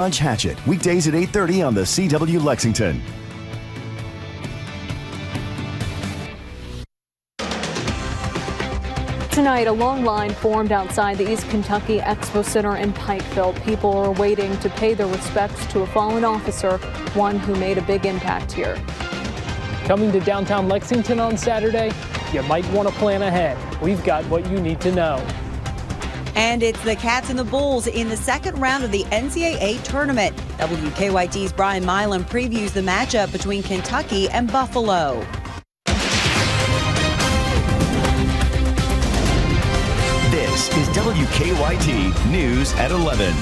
Lunch Hatchet, weekdays at 8:30 on the CW Lexington. Tonight, a long line formed outside the East Kentucky Expo Center in Pikeville. People are waiting to pay their respects to a fallen officer, one who made a big impact here. Coming to downtown Lexington on Saturday? You might want to plan ahead. We've got what you need to know. And it's the Cats and the Bulls in the second round of the NCAA tournament. WKYT's Brian Milan previews the matchup between Kentucky and Buffalo. This is WKYT News at 11.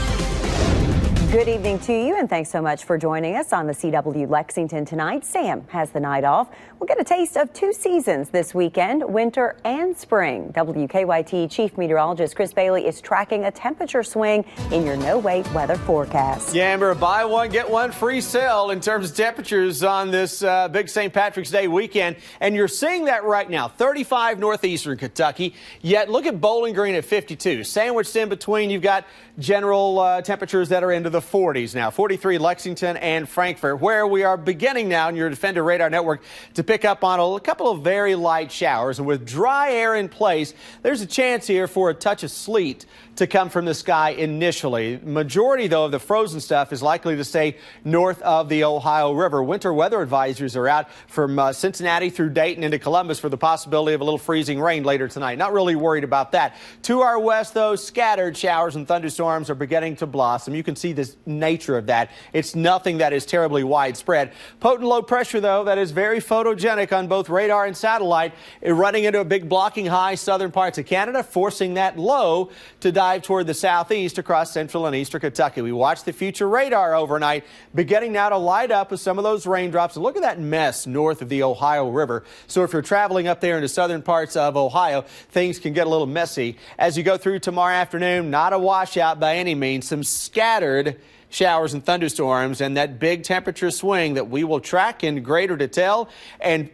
Good evening to you, and thanks so much for joining us on the CW Lexington tonight. Sam has the night off. We'll get a taste of two seasons this weekend, winter and spring. WKYT Chief Meteorologist Chris Bailey is tracking a temperature swing in your no-wait weather forecast. Yeah, Amber, buy one, get one free sale in terms of temperatures on this big St. Patrick's Day weekend. And you're seeing that right now, 35 northeastern Kentucky. Yet look at Bowling Green at 52. Sandwiched in between, you've got general temperatures that are into the 40s now. 43 Lexington and Frankfort, where we are beginning now in your Defender Radar Network to pick up on a couple of very light showers. And with dry air in place, there's a chance here for a touch of sleet to come from the sky initially. Majority, though, of the frozen stuff is likely to stay north of the Ohio River. Winter weather advisories are out from Cincinnati through Dayton into Columbus for the possibility of a little freezing rain later tonight. Not really worried about that. To our west, though, scattered showers and thunderstorms are beginning to blossom. You can see the nature of that. It's nothing that is terribly widespread. Potent low pressure, though, that is very photogenic on both radar and satellite, running into a big blocking high southern parts of Canada, forcing that low to dive toward the southeast across central and eastern Kentucky. We watch the future radar overnight, beginning now to light up with some of those raindrops. And look at that mess north of the Ohio River. So if you're traveling up there into southern parts of Ohio, things can get a little messy. As you go through tomorrow afternoon, not a washout by any means. Some scattered showers and thunderstorms and that big temperature swing that we will track in greater detail. And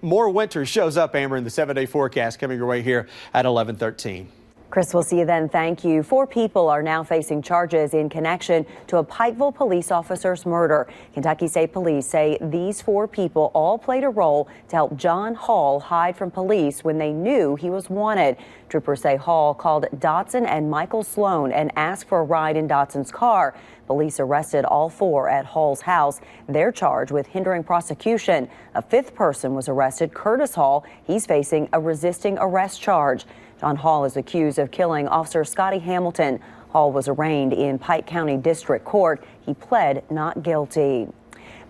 more winter shows up, Amber, in the 7-day forecast coming your way here at 11:13. Chris, we'll see you then. Thank you. 4 people are now facing charges in connection to a Pikeville police officer's murder. Kentucky State Police say these 4 people all played a role to help John Hall hide from police when they knew he was wanted. Troopers say Hall called Dotson and Michael Sloan and asked for a ride in Dotson's car. Police arrested all 4 at Hall's house. They're charged with hindering prosecution. A 5th person was arrested, Curtis Hall. He's facing a resisting arrest charge. John Hall is accused of killing Officer Scotty Hamilton. Hall was arraigned in Pike County District Court. He pled not guilty.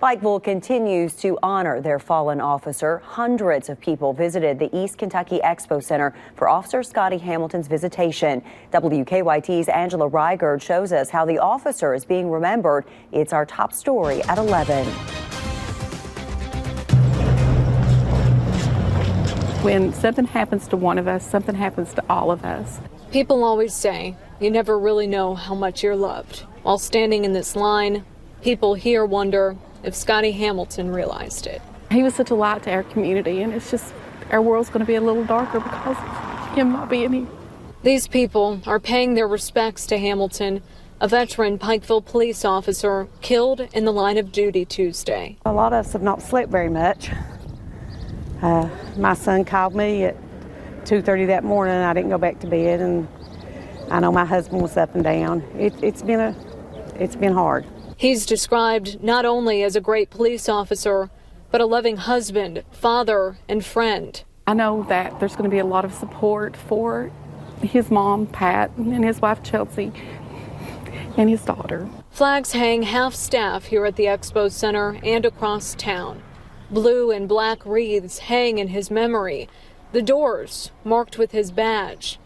Pikeville continues to honor their fallen officer. Hundreds of people visited the East Kentucky Expo Center for Officer Scotty Hamilton's visitation. WKYT's Angela Reigard shows us how the officer is being remembered. It's our top story at 11. When something happens to one of us, something happens to all of us. People always say you never really know how much you're loved. While standing in this line, people here wonder if Scotty Hamilton realized it. He was such a light to our community, and it's just our world's going to be a little darker because of him not being here. These people are paying their respects to Hamilton, a veteran Pikeville police officer killed in the line of duty Tuesday. A lot of us have not slept very much. My son called me at 2:30 that morning. I didn't go back to bed, and I know my husband was up and down. It's been hard. He's described not only as a great police officer, but a loving husband, father, and friend. I know that there's going to be a lot of support for his mom, Pat, and his wife, Chelsea, and his daughter. Flags hang half-staff here at the Expo Center and across town. Blue and black wreaths hang in his memory, the doors marked with his badge.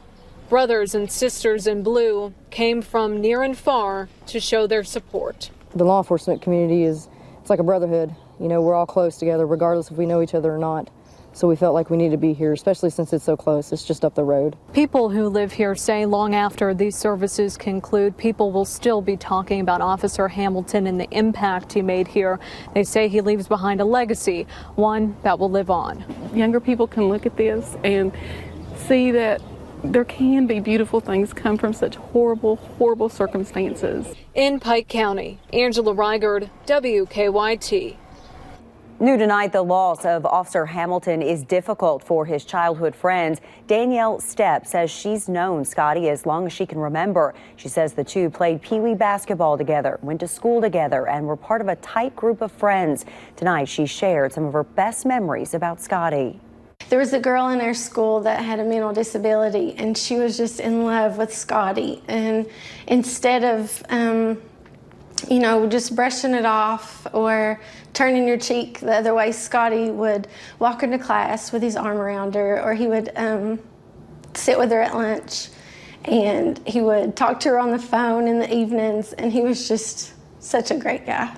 Brothers and sisters in blue came from near and far to show their support. The law enforcement community it's like a brotherhood. You know, we're all close together, regardless if we know each other or not. So we felt like we need to be here, especially since it's so close. It's just up the road. People who live here say long after these services conclude, people will still be talking about Officer Hamilton and the impact he made here. They say he leaves behind a legacy, one that will live on. Younger people can look at this and see that there can be beautiful things come from such horrible, horrible circumstances. In Pike County, Angela Reigard, WKYT. New tonight, the loss of Officer Hamilton is difficult for his childhood friends. Danielle Stepp says she's known Scotty as long as she can remember. She says the two played Pee Wee basketball together, went to school together, and were part of a tight group of friends. Tonight, she shared some of her best memories about Scotty. There was a girl in our school that had a mental disability, and she was just in love with Scotty. And instead of, just brushing it off or turning your cheek the other way, Scotty would walk into class with his arm around her, or he would sit with her at lunch, and he would talk to her on the phone in the evenings, and he was just such a great guy.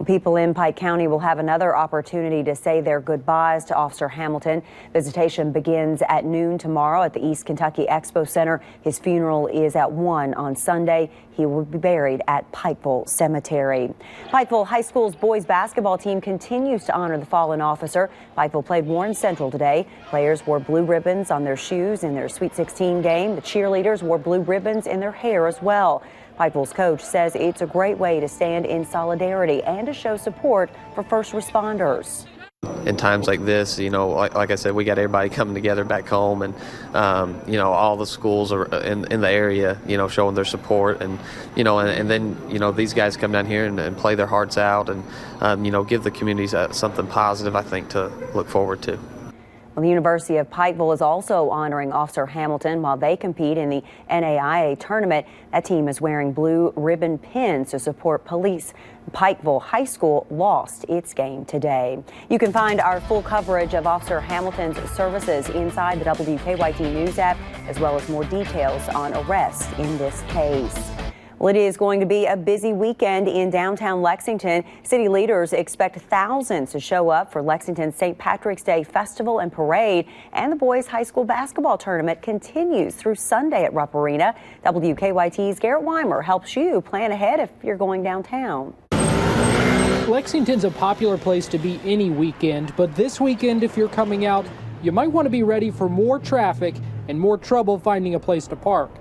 People in Pike County will have another opportunity to say their goodbyes to Officer Hamilton. Visitation begins at noon tomorrow at the East Kentucky Expo Center. His funeral is at 1 on Sunday. He will be buried at Pikeville Cemetery. Pikeville High School's boys basketball team continues to honor the fallen officer. Pikeville played Warren Central today. Players wore blue ribbons on their shoes in their Sweet 16 game. The cheerleaders wore blue ribbons in their hair as well. Pikeville's coach says it's a great way to stand in solidarity and to show support for first responders. In times like this, like I said, we got everybody coming together back home, and all the schools are in the area, showing their support, and then these guys come down here and play their hearts out, and give the communities something positive, I think, to look forward to. Well, the University of Pikeville is also honoring Officer Hamilton while they compete in the NAIA tournament. That team is wearing blue ribbon pins to support police. Pikeville High School lost its game today. You can find our full coverage of Officer Hamilton's services inside the WKYT News app, as well as more details on arrests in this case. Well, it is going to be a busy weekend in downtown Lexington. City leaders expect thousands to show up for Lexington's St. Patrick's Day Festival and Parade, and the boys' high school basketball tournament continues through Sunday at Rupp Arena. WKYT's Garrett Weimer helps you plan ahead if you're going downtown. Lexington's a popular place to be any weekend, but this weekend, if you're coming out, you might want to be ready for more traffic and more trouble finding a place to park.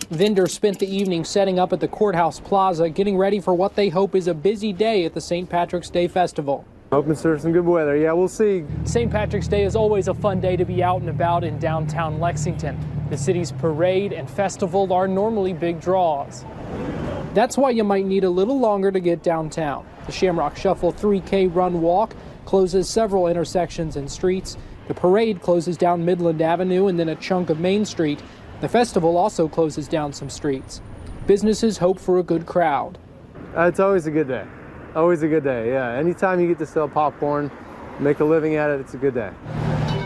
Vendors spent the evening setting up at the Courthouse Plaza, getting ready for what they hope is a busy day at the St. Patrick's Day Festival. Hoping for some good weather. Yeah, we'll see. St. Patrick's Day is always a fun day to be out and about in downtown Lexington. The city's parade and festival are normally big draws. That's why you might need a little longer to get downtown. The Shamrock Shuffle 3K Run Walk closes several intersections and streets. The parade closes down Midland Avenue and then a chunk of Main Street. The festival also closes down some streets. Businesses hope for a good crowd. It's always a good day. Always a good day, yeah. Anytime you get to sell popcorn, make a living at it, it's a good day.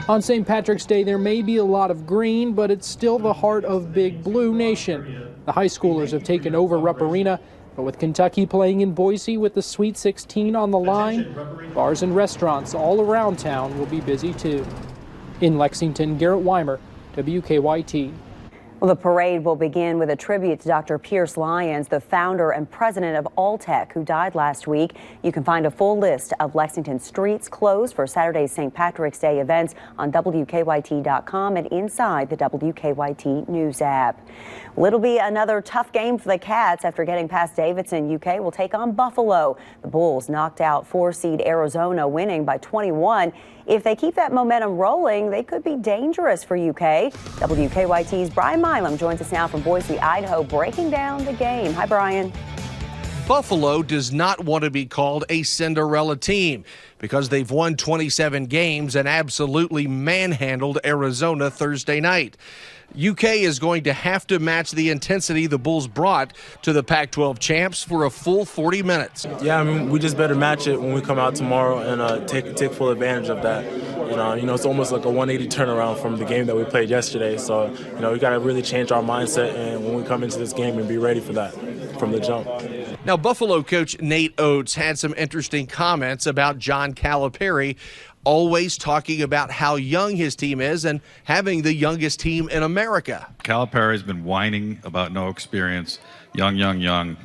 On St. Patrick's Day, there may be a lot of green, but it's still the heart of Big Blue Nation. The high schoolers have taken over Rupp Arena, but with Kentucky playing in Boise with the Sweet 16 on the line, bars and restaurants all around town will be busy too. In Lexington, Garrett Weimer, WKYT. Well, the parade will begin with a tribute to Dr. Pierce Lyons, the founder and president of Alltech, who died last week. You can find a full list of Lexington streets closed for Saturday's St. Patrick's Day events on WKYT.com and inside the WKYT News app. Well, it'll be another tough game for the Cats after getting past Davidson. UK will take on Buffalo. The Bulls knocked out 4-seed Arizona, winning by 21. If they keep that momentum rolling, they could be dangerous for UK. WKYT's Brian Milam joins us now from Boise, Idaho, breaking down the game. Hi, Brian. Buffalo does not want to be called a Cinderella team because they've won 27 games and absolutely manhandled Arizona Thursday night. UK is going to have to match the intensity the Bulls brought to the Pac-12 champs for a full 40 minutes. Yeah, I mean, we just better match it when we come out tomorrow and take full advantage of that. It's almost like a 180 turnaround from the game that we played yesterday. So, we got to really change our mindset and when we come into this game and be ready for that from the jump. Now, Buffalo coach Nate Oates had some interesting comments about John Calipari, always talking about how young his team is and having the youngest team in America. Calipari's been whining about no experience. Young.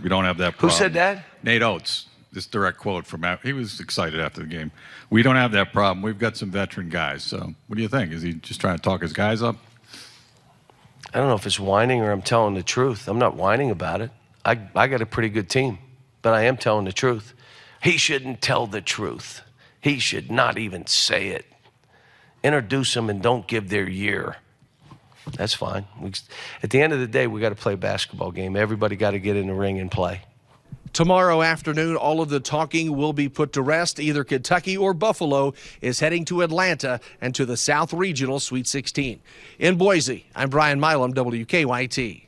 We don't have that problem. Who said that? Nate Oates. this direct quote from he was excited after the game. We don't have that problem. We've got some veteran guys. So what do you think? Is he just trying to talk his guys up? I don't know if it's whining or I'm telling the truth. I'm not whining about it. I got a pretty good team, but I am telling the truth. He shouldn't tell the truth. He should not even say it. Introduce them and don't give their year. That's fine. At the end of the day, we got to play a basketball game. Everybody got to get in the ring and play. Tomorrow afternoon, all of the talking will be put to rest. Either Kentucky or Buffalo is heading to Atlanta and to the South Regional Sweet 16. In Boise, I'm Brian Milam, WKYT.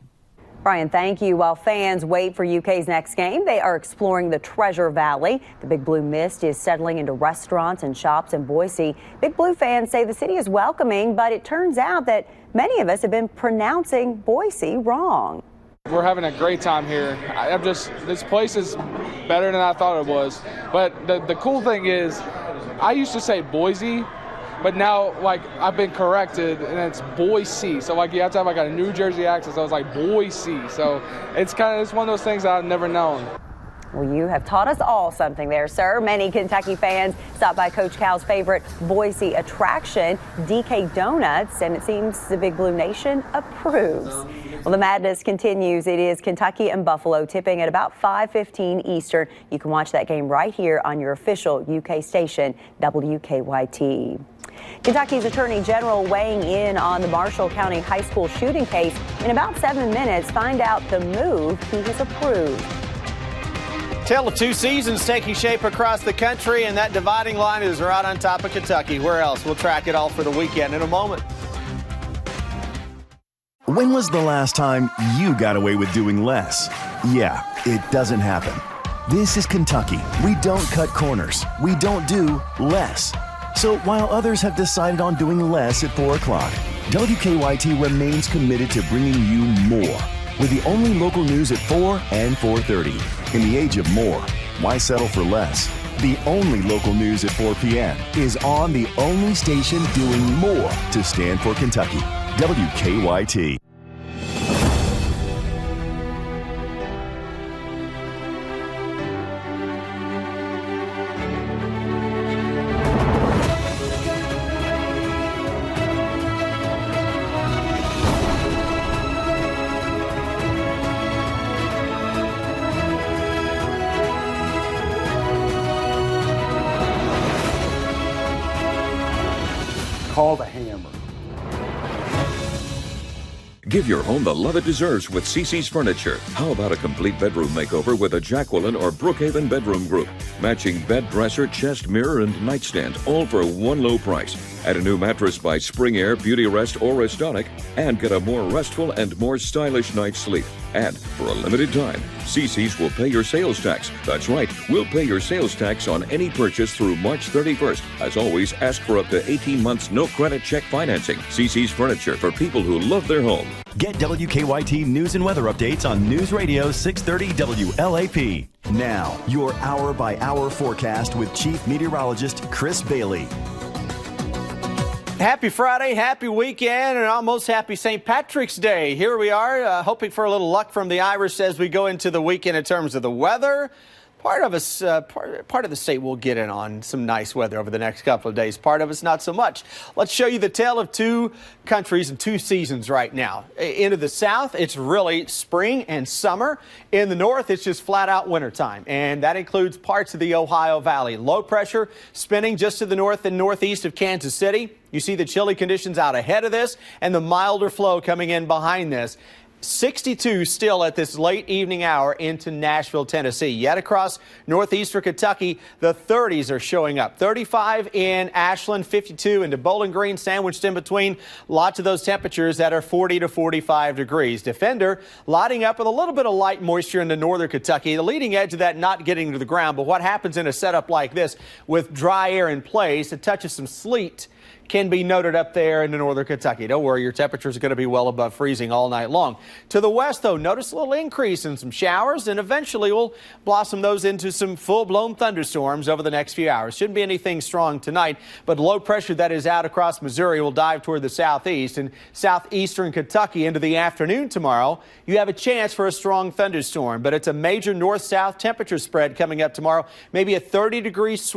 Brian, thank you. While fans wait for UK's next game, they are exploring the Treasure Valley. The Big Blue mist is settling into restaurants and shops in Boise. Big Blue fans say the city is welcoming, but it turns out that many of us have been pronouncing Boise wrong. We're having a great time here. This place is better than I thought it was. But the cool thing is, I used to say Boise, but now, I've been corrected, and it's Boise. So, you have to have, a New Jersey accent, so it's like Boise. So, it's one of those things that I've never known. Well, you have taught us all something there, sir. Many Kentucky fans stopped by Coach Cal's favorite Boise attraction, DK Donuts, and it seems the Big Blue Nation approves. Well, the madness continues. It is Kentucky and Buffalo tipping at about 5:15 Eastern. You can watch that game right here on your official UK station, WKYT. Kentucky's Attorney General weighing in on the Marshall County High School shooting case. In about 7 minutes, find out the move he has approved. Tale of 2 seasons taking shape across the country, and that dividing line is right on top of Kentucky. Where else? We'll track it all for the weekend in a moment. When was the last time you got away with doing less? Yeah, it doesn't happen. This is Kentucky. We don't cut corners. We don't do less. So while others have decided on doing less at 4 o'clock, WKYT remains committed to bringing you more. With the only local news at 4 and 4:30. In the age of more, why settle for less? The only local news at 4 p.m. is on the only station doing more to stand for Kentucky. WKYT. Call the hammer. Give your home the love it deserves with CC's Furniture. How about a complete bedroom makeover with a Jacqueline or Brookhaven bedroom group? Matching bed, dresser, chest, mirror, and nightstand, all for one low price. Add a new mattress by Spring Air, Beauty Rest, or Restonic, and get a more restful and more stylish night's sleep. And for a limited time, CC's will pay your sales tax. That's right, we'll pay your sales tax on any purchase through March 31st. As always, ask for up to 18 months no credit check financing. CC's Furniture for people who love their home. Get WKYT news and weather updates on News Radio 630 WLAP. Now, your hour-by-hour forecast with Chief Meteorologist Chris Bailey. Happy Friday, happy weekend, and almost happy St. Patrick's Day. Here we are, hoping for a little luck from the Irish as we go into the weekend in terms of the weather. Part of the state will get in on some nice weather over the next couple of days. Part of us not so much. Let's show you the tale of 2 countries and 2 seasons right now. Into the south, it's really spring and summer. In the north, it's just flat out wintertime. And that includes parts of the Ohio Valley. Low pressure spinning just to the north and northeast of Kansas City. You see the chilly conditions out ahead of this and the milder flow coming in behind this. 62 still at this late evening hour into Nashville, Tennessee. Yet across northeastern Kentucky, the 30s are showing up. 35 in Ashland, 52 into Bowling Green, sandwiched in between lots of those temperatures that are 40 to 45 degrees. Defender lighting up with a little bit of light moisture into northern Kentucky. The leading edge of that not getting to the ground, but what happens in a setup like this with dry air in place, a touch of some sleet can be noted up there in the northern Kentucky. Don't worry, your temperatures are going to be well above freezing all night long. To the west, though, notice a little increase in some showers, and eventually we'll blossom those into some full-blown thunderstorms over the next few hours. Shouldn't be anything strong tonight, but low pressure that is out across Missouri will dive toward the southeast and southeastern Kentucky into the afternoon tomorrow. You have a chance for a strong thunderstorm, but it's a major north-south temperature spread coming up tomorrow, maybe a 30-degree swing.